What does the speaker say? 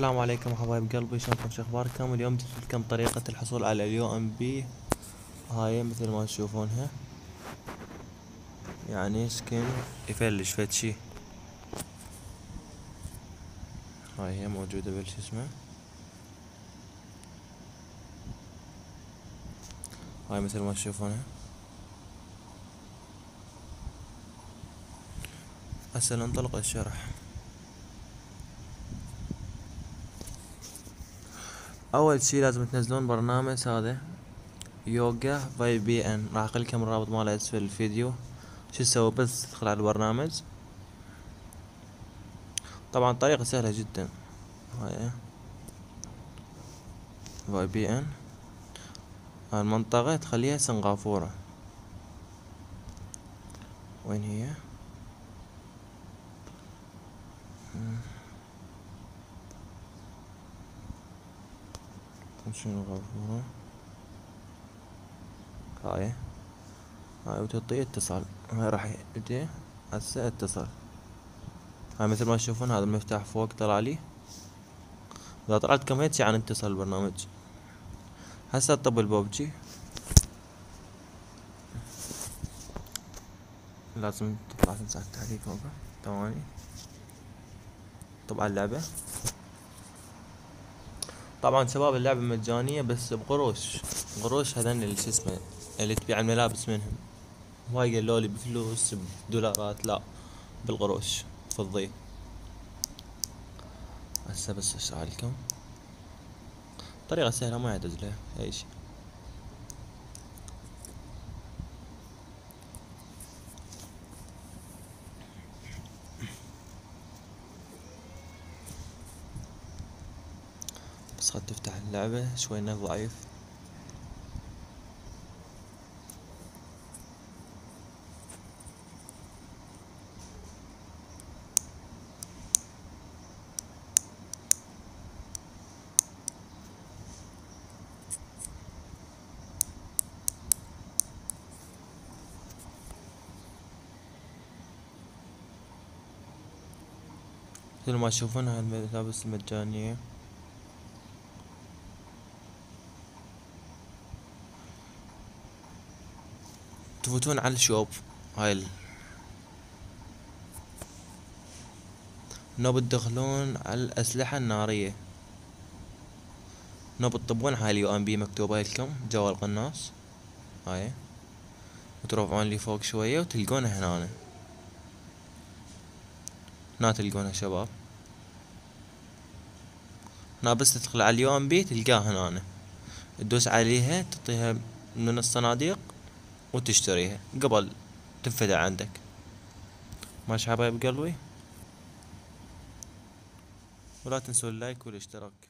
السلام عليكم حبايب قلبي، شلونكم؟ شو اخباركم؟ اليوم جبت لكم طريقة الحصول على اليو ام بي. هاي مثل ما تشوفونها، يعني سكن يفلش فد شي. هاي هي موجودة بالش اسمه. هاي مثل ما تشوفونها. هسه ننطلق الشرح. اول شي لازم تنزلون برنامج هذا يوغا في بي ان، راح اخليكم الرابط ماله اسفل الفيديو. شو تسوي؟ بس تدخل على البرنامج. طبعا طريقة سهلة جدا. هاي في بي ان، المنطقة تخليها سنغافورة. وين هي؟ سنغافورة. هاي وتعطيه اتصال. هاي راح يجي هسه اتصل. هاي مثل ما تشوفون هذا المفتاح فوق طلع لي. اذا طلع لكم هيك يعني اتصل البرنامج. هسه اطب الببجي. لازم تطلع تمسح التحديث فوق. ثواني. طبعا اللعبة، طبعا شباب اللعبة مجانية بس بقروش. قروش هذن اللي شو اسمه، اللي تبيع الملابس منهم. هاي قالوا لي بفلوس بدولارات، لا بالقروش فضي. هسه بس اشرح لكم طريقة سهلة ما يحتاج لها اي شي. بس خد تفتح اللعبة شوي نت ضعيف. مثل ما تشوفون هاي الملابس المجانية. تفوتون على الشوب. هاي نوب تدخلون على الأسلحة النارية. نوب تطبون هاي اليو ام بي مكتوبة لكم جوا القناص. هاي وترفعون لي فوق شوية وتلقونها هنا. هنا تلقونها شباب. هنا بس تدخل على اليو ام بي تلقاها هنا. تدوس عليها تعطيها من الصناديق وتشتريها قبل تنفذ عندك. ماشي حبايب قلبي؟ ولا تنسوا اللايك والاشتراك.